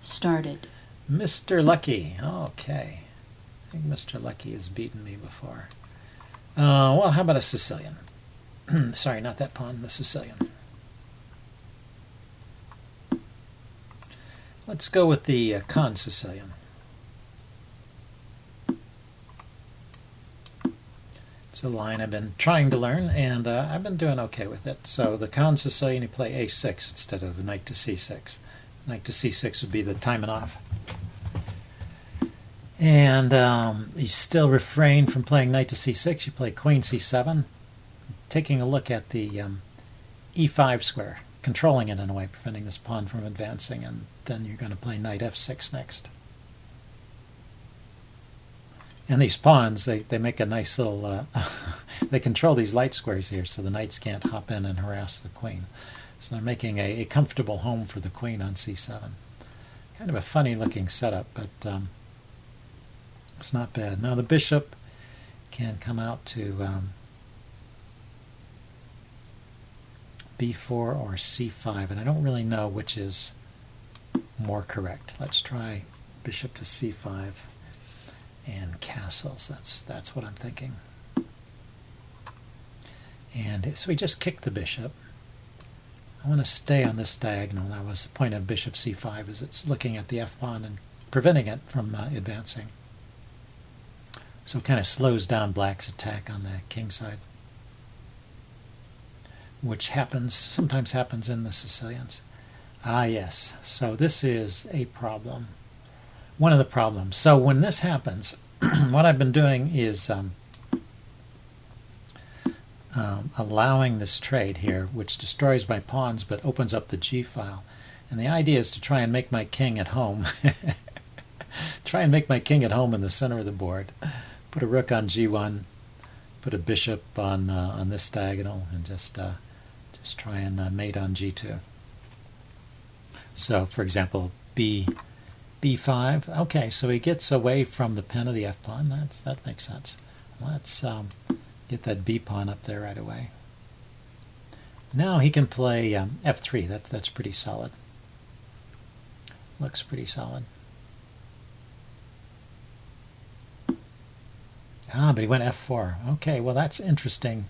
started. Mr. Lucky. Okay. I think Mr. Lucky has beaten me before. Well, how about a Sicilian? Sorry, not that pawn, the Sicilian. Let's go with the Kan Sicilian. It's a line I've been trying to learn, and I've been doing okay with it. So the Kan Sicilian, you play a6 instead of knight to c6. Knight to c6 would be the timing off. And you still refrain from playing knight to c6. You play queen c7, taking a look at the e5 square, controlling it in a way, preventing this pawn from advancing, and then you're going to play knight f6 next. And these pawns, they make a nice little, they control these light squares here, so the knights can't hop in and harass the queen. So they're making a comfortable home for the queen on c7. Kind of a funny looking setup, but it's not bad. Now the bishop can come out to b4 or c5, and I don't really know which is more correct. Let's try bishop to c5 and castles. That's what I'm thinking. And so we just kick the bishop. I want to stay on this diagonal. That was the point of bishop c5, is it's looking at the f-pawn and preventing it from advancing. So it kind of slows down black's attack on the king side, which sometimes happens in the Sicilians. Ah, yes. So this is a problem. One of the problems. So when this happens, what I've been doing is allowing this trade here, which destroys my pawns but opens up the g-file. And the idea is to try and make my king at home. Try and make my king at home in the center of the board. Put a rook on g1, put a bishop on this diagonal, and just try and mate on g2. So, for example, b5. Okay, so he gets away from the pin of the f-pawn. That makes sense. Let's get that b-pawn up there right away. Now he can play f3. That's pretty solid. Looks pretty solid. Ah, but he went f4. Okay, well that's interesting.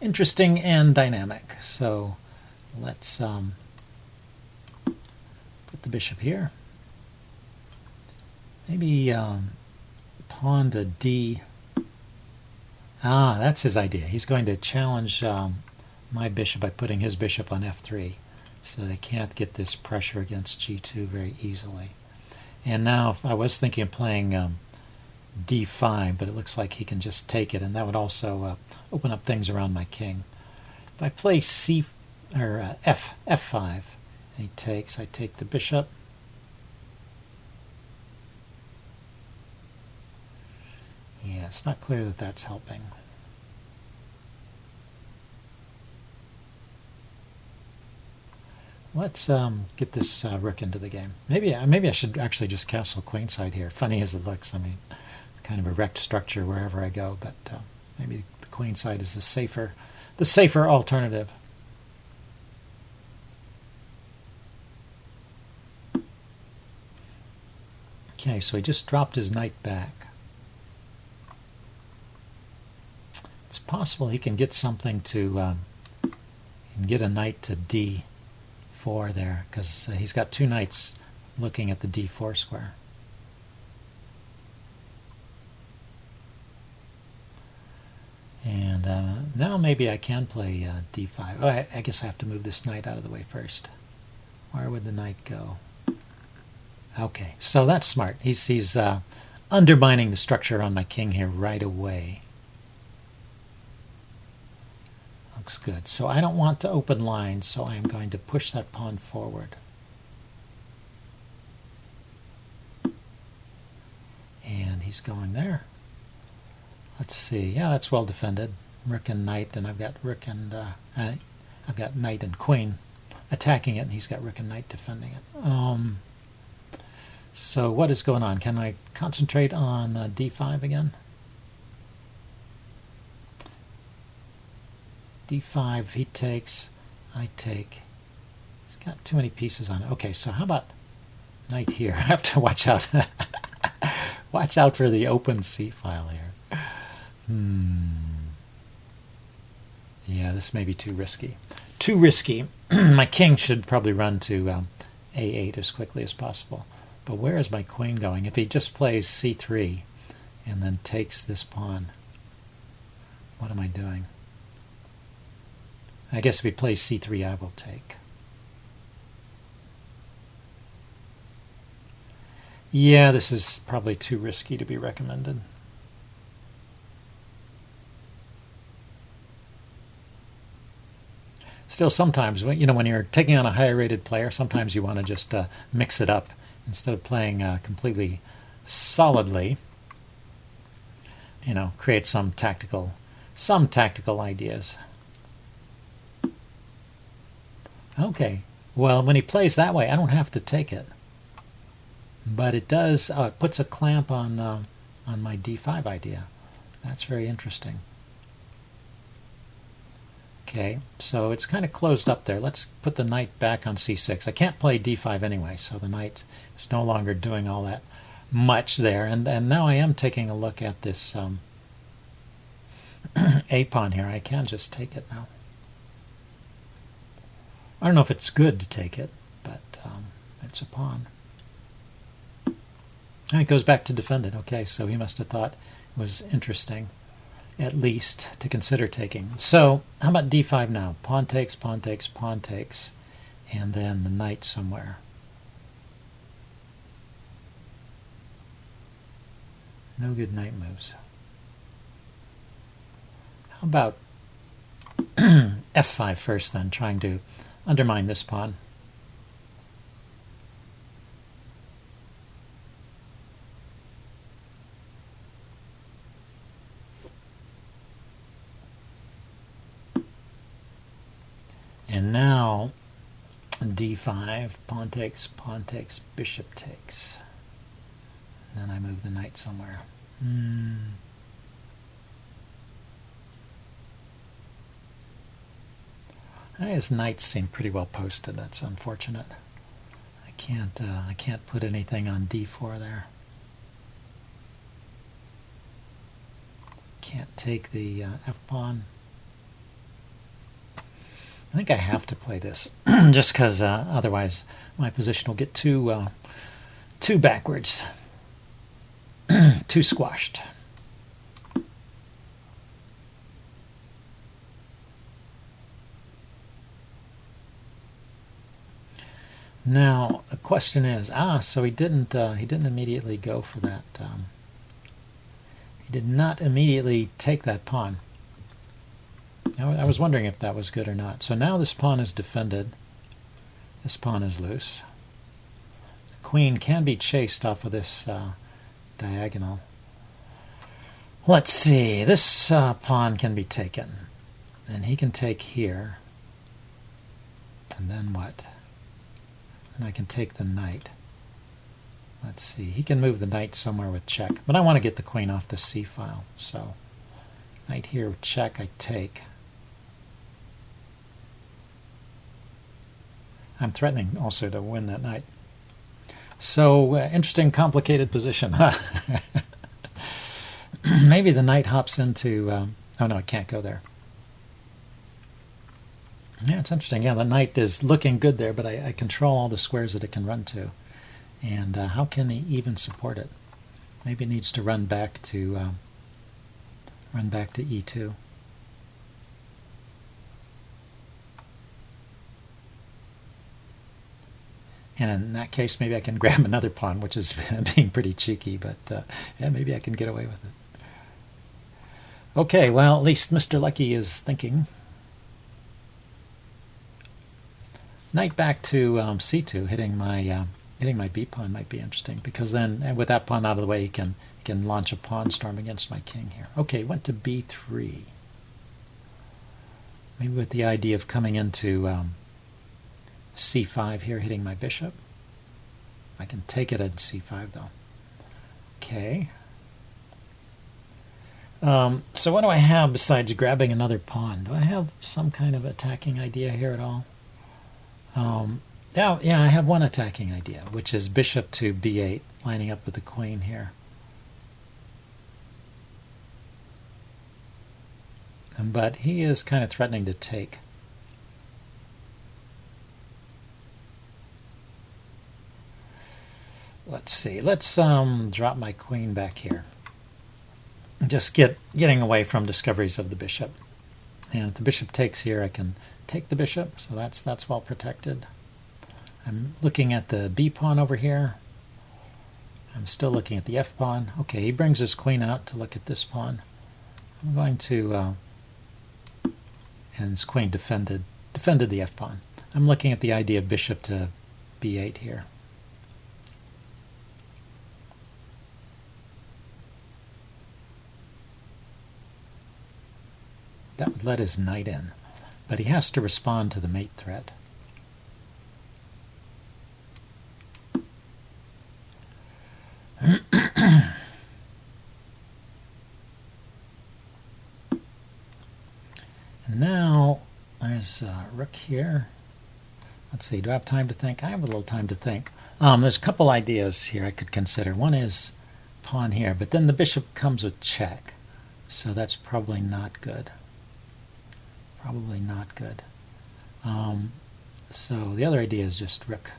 Interesting and dynamic. So let's put the bishop here. Maybe pawn to d. Ah, that's his idea. He's going to challenge my bishop by putting his bishop on f3, so they can't get this pressure against g2 very easily. And now I was thinking of playing d5, but it looks like he can just take it, and that would also open up things around my king. If I play f5, and he takes, I take the bishop. Yeah, it's not clear that that's helping. Let's get this rook into the game. Maybe I should actually just castle queenside here. Funny as it looks, I mean, kind of a wrecked structure wherever I go, but maybe the queenside is the safer alternative. Okay, so he just dropped his knight back. It's possible he can get something to get a knight to d4 there, because he's got two knights looking at the d4 square. And now maybe I can play d5. Oh, I guess I have to move this knight out of the way first. Where would the knight go? Okay, so that's smart. He's undermining the structure on my king here right away. Looks good. So I don't want to open lines, so I'm going to push that pawn forward. And he's going there. Let's see. Yeah, that's well defended. Rook and knight, and I've got rook and I've got knight and queen attacking it, and he's got rook and knight defending it. So what is going on? Can I concentrate on d5 again? d5, he takes, I take. He's got too many pieces on it. Okay, so how about Knight here. I have to watch out. Watch out for the open c file here. Yeah, this may be too risky. Too risky. My king should probably run to a8 as quickly as possible. But where is my queen going? If he just plays c3 and then takes this pawn, what am I doing? I guess if he plays c3, I will take. Yeah, this is probably too risky to be recommended. Still, sometimes, when you're taking on a higher rated player, sometimes you want to just mix it up instead of playing completely solidly. Create some tactical ideas. Okay, well, when he plays that way, I don't have to take it, but it does. It puts a clamp on my d5 idea. That's very interesting. Okay, so it's kind of closed up there. Let's put the knight back on c6. I can't play d5 anyway, so the knight is no longer doing all that much there. And now I am taking a look at this a pawn here. I can just take it now. I don't know if it's good to take it, but it's a pawn. And it goes back to defend it. Okay, so he must have thought it was interesting, at least, to consider taking. So how about d5 now? Pawn takes, pawn takes, pawn takes, and then the knight somewhere. No good knight moves. How about f5 first then, trying to undermine this pawn. And now d5, pawn takes, bishop takes. And then I move the knight somewhere. His knights seem pretty well posted. That's unfortunate. I can't put anything on d4 there. Can't take the f pawn. I think I have to play this, just because otherwise my position will get too backwards, too squashed. Now the question is, so he didn't immediately go for that. He did not immediately take that pawn. I was wondering if that was good or not. So now this pawn is defended. This pawn is loose. The queen can be chased off of this diagonal. Let's see. This pawn can be taken. And he can take here. And then what? And I can take the knight. Let's see. He can move the knight somewhere with check. But I want to get the queen off the c file. So knight here with check, I take. I'm threatening also to win that knight. So, interesting, complicated position. Maybe the knight hops into... oh, no, it can't go there. Yeah, it's interesting. Yeah, the knight is looking good there, but I control all the squares that it can run to. And how can he even support it? Maybe it needs to run back to e2. And in that case, maybe I can grab another pawn, which is being pretty cheeky, but yeah, maybe I can get away with it. Okay, well, at least Mr. Lucky is thinking. Knight back to c2, hitting my b pawn might be interesting, because then with that pawn out of the way, he can launch a pawn storm against my king here. Okay, went to b3. Maybe with the idea of coming into c5 here, hitting my bishop. I can take it at c5 though. Okay. So what do I have besides grabbing another pawn? Do I have some kind of attacking idea here at all? Now, yeah, I have one attacking idea, which is bishop to b8, lining up with the queen here. But he is kind of threatening to take. Let's see. Let's drop my queen back here. Just getting away from discoveries of the bishop. And if the bishop takes here, I can take the bishop, so that's well protected. I'm looking at the b pawn over here. I'm still looking at the f pawn. Okay, he brings his queen out to look at this pawn. I'm going to and his queen defended the f pawn. I'm looking at the idea of bishop to b8 here. That would let his knight in, but he has to respond to the mate threat. And now there's rook here. Let's see, do I have time to think? I have a little time to think. There's a couple ideas here I could consider. One is pawn here, but then the bishop comes with check, so that's probably not good. Probably not good. So the other idea is just rook.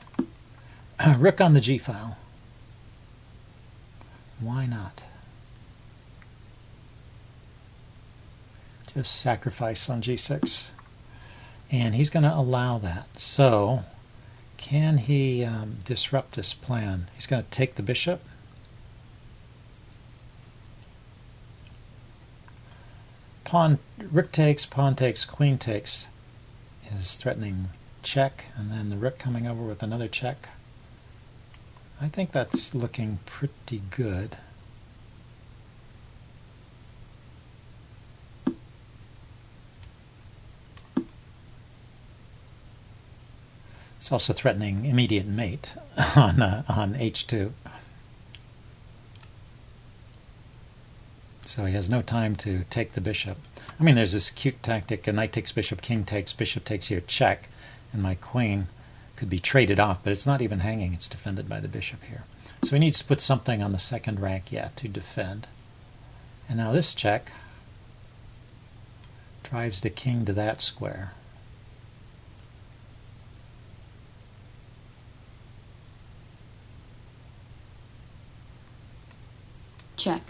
Rook on the g-file. Why not? Just sacrifice on g6. And he's going to allow that. So can he disrupt this plan? He's going to take the bishop. Rook takes, pawn takes, queen takes is threatening check, and then the rook coming over with another check. I think that's looking pretty good. It's also threatening immediate mate on h2. So he has no time to take the bishop. I mean, there's this cute tactic, a knight takes bishop takes here, check, and my queen could be traded off, but it's not even hanging, it's defended by the bishop here. So he needs to put something on the second rank, to defend. And now this check drives the king to that square. Check.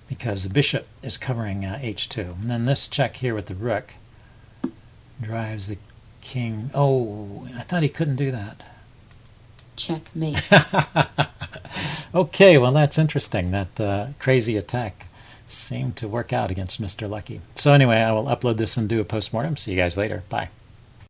Because the bishop is covering h2. And then this check here with the rook drives the king. Oh, I thought he couldn't do that. Checkmate. Okay, well, that's interesting. That crazy attack seemed to work out against Mr. Lucky. So anyway, I will upload this and do a postmortem. See you guys later. Bye.